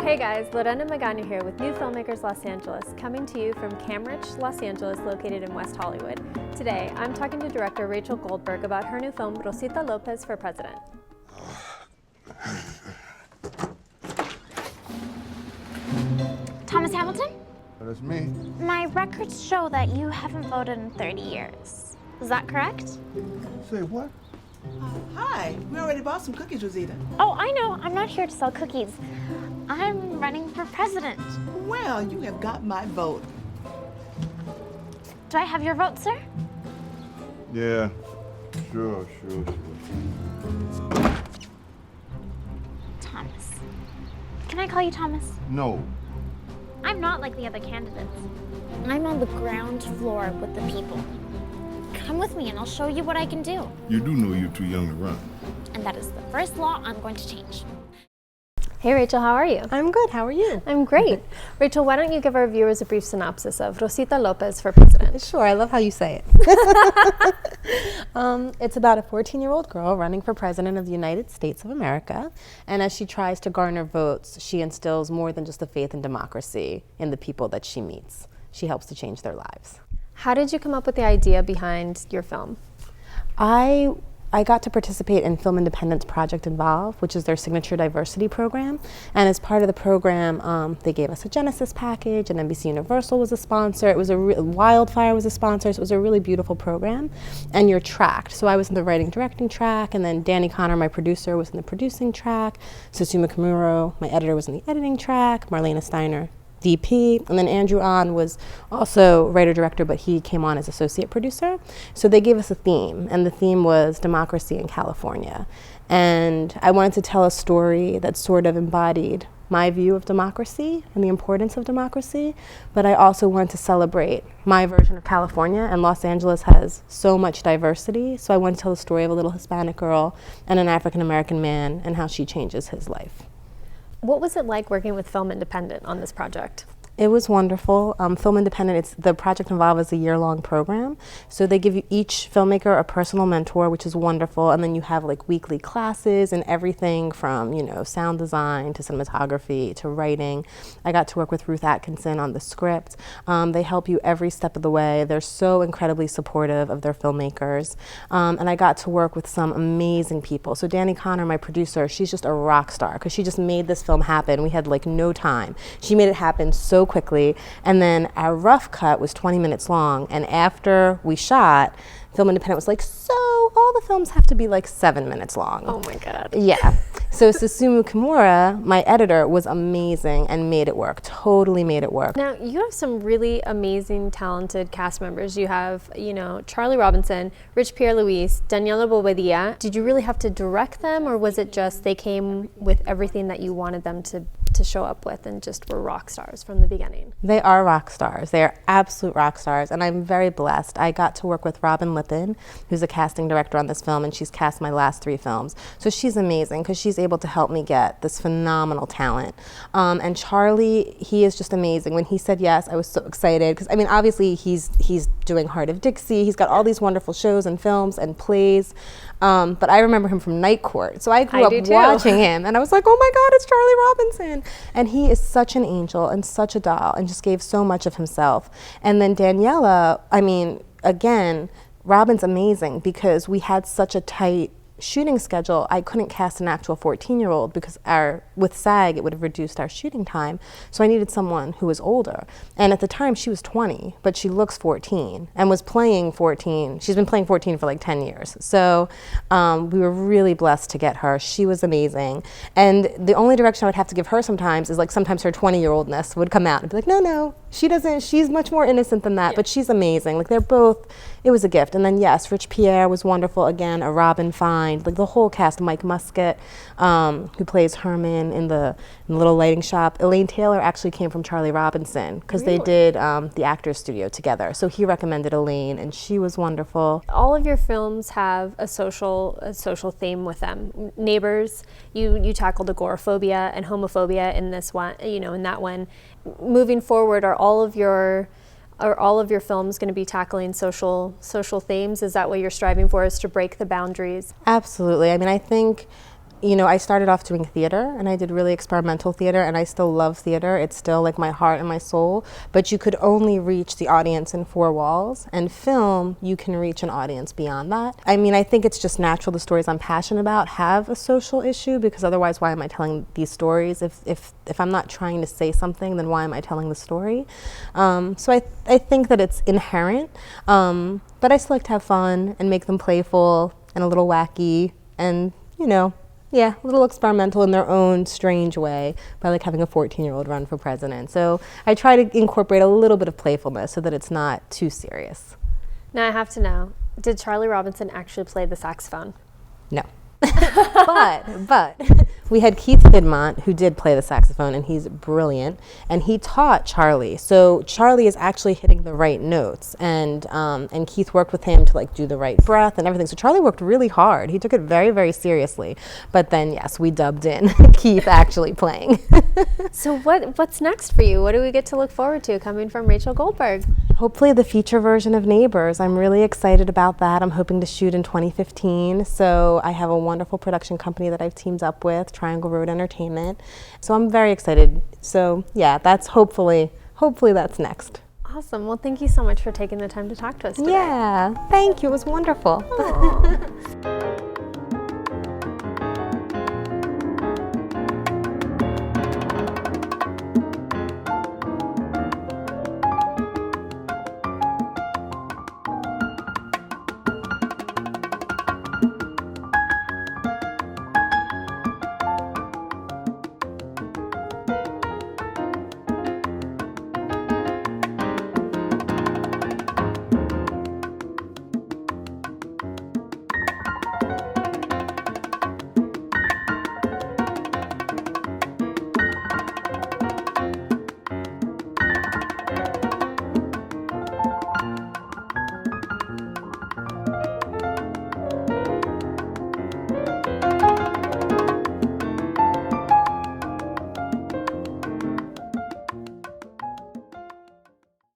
Hey guys, Lorrena Magaña here with new Filmmakers Los Angeles, coming to you from Camrich, Los Angeles, located in West Hollywood. Today, I'm talking to director Rachel Goldberg about her new film, Rosita Lopez for President. Thomas Hamilton? That's me. My records show that you haven't voted in 30 years. Is that correct? Say what? Hi, we already bought some cookies, Rosita. Oh, I know. I'm not here to sell cookies. I'm running for president. Well, you have got my vote. Do I have your vote, sir? Yeah, sure. Thomas. Can I call you Thomas? No. I'm not like the other candidates. I'm on the ground floor with the people. Come with me and I'll show you what I can do. You do know you're too young to run. And that is the first law I'm going to change. Hey Rachel, how are you? I'm good, how are you? I'm great. Rachel, why don't you give our viewers a brief synopsis of Rosita Lopez for President? Sure, I love how you say it. It's about a 14-year-old girl running for president of the United States of America. And as she tries to garner votes, she instills more than just a faith in democracy in the people that she meets. She helps to change their lives. How did you come up with the idea behind your film? I got to participate in Film Independence Project Involve, which is their signature diversity program. And as part of the program, they gave us a Genesis package, and NBC Universal was a sponsor. It was Wildfire was a sponsor, so it was a really beautiful program. And you're tracked. So I was in the writing directing track, and then Danny Connor, my producer, was in the producing track. Susumu Kimuro, my editor, was in the editing track. Marlena Steiner, DP, and then Andrew Ahn was also writer-director, but he came on as associate producer. So they gave us a theme, and the theme was democracy in California. And I wanted to tell a story that sort of embodied my view of democracy and the importance of democracy, but I also wanted to celebrate my version of California, and Los Angeles has so much diversity, so I wanted to tell the story of a little Hispanic girl and an African-American man and how she changes his life. What was it like working with Film Independent on this project? It was wonderful. Film Independent, the Project Involve is a year-long program. So they give you each filmmaker a personal mentor, which is wonderful. And then you have like weekly classes and everything from, sound design to cinematography to writing. I got to work with Ruth Atkinson on the script. They help you every step of the way. They're so incredibly supportive of their filmmakers. And I got to work with some amazing people. So Danny Connor, my producer, she's just a rock star because she just made this film happen. We had like no time. She made it happen so quickly, and then our rough cut was 20 minutes long, and after we shot, Film Independent was like, so all the films have to be like 7 minutes long. Oh my God. Yeah. So Susumu Kimura, my editor, was amazing and made it work, totally made it work. Now, you have some really amazing, talented cast members. You have, Charlie Robinson, Rich Pierre-Louis, Daniela Bobadilla. Did you really have to direct them, or was it just they came with everything that you wanted them to show up with and just were rock stars from the beginning? They are rock stars. They are absolute rock stars, and I'm very blessed. I got to work with Robin Lippin, who's a casting director on this film, and she's cast my last 3 films. So she's amazing because she's able to help me get this phenomenal talent. And Charlie, he is just amazing. When he said yes, I was so excited because, obviously he's doing Heart of Dixie. He's got all these wonderful shows and films and plays. But I remember him from Night Court. So I grew up watching him, and I was like, oh my God, it's Charlie Robinson. And he is such an angel and such a doll and just gave so much of himself. And then Daniela, again, Robin's amazing because we had such a tight shooting schedule. I couldn't cast an actual 14-year-old because with SAG it would have reduced our shooting time. So I needed someone who was older. And at the time she was 20, but she looks 14 and was playing 14. She's been playing 14 for like 10 years. So we were really blessed to get her. She was amazing. And the only direction I would have to give her sometimes is like sometimes her 20-year-oldness would come out and be like, no, she doesn't. She's much more innocent than that, but she's amazing. Like it was a gift. And then yes, Rich Pierre was wonderful again, a Robin Fine, like the whole cast, Mike Muscat, who plays Herman in the little lighting shop. Elaine Taylor actually came from Charlie Robinson because they did the Actors Studio together. So he recommended Elaine, and she was wonderful. All of your films have a social theme with them. Neighbors, you tackled agoraphobia and homophobia in this one, in that one. Moving forward, are all of your films going to be tackling social themes? Is that what you're striving for, is to break the boundaries? Absolutely. I think you know, I started off doing theater, and I did really experimental theater, and I still love theater. It's still like my heart and my soul, but you could only reach the audience in 4 walls, and film, you can reach an audience beyond that. I mean, I think it's just natural the stories I'm passionate about have a social issue, because otherwise why am I telling these stories? If I'm not trying to say something, then why am I telling the story? So I think that it's inherent, but I still like to have fun and make them playful and a little wacky and, you know, yeah, a little experimental in their own strange way by like having a 14-year-old run for president. So I try to incorporate a little bit of playfulness so that it's not too serious. Now I have to know, did Charlie Robinson actually play the saxophone? No. but we had Keith Kidmont, who did play the saxophone, and he's brilliant, and he taught Charlie. So Charlie is actually hitting the right notes, and Keith worked with him to like do the right breath and everything. So Charlie worked really hard. He took it very, very seriously. But then, yes, we dubbed in Keith actually playing. So what's next for you? What do we get to look forward to coming from Rachel Goldberg? Hopefully the feature version of Neighbors. I'm really excited about that. I'm hoping to shoot in 2015. So I have a wonderful production company that I've teamed up with, Triangle Road Entertainment. So I'm very excited. So yeah, that's hopefully that's next. Awesome. Well, thank you so much for taking the time to talk to us today. Yeah, thank you. It was wonderful.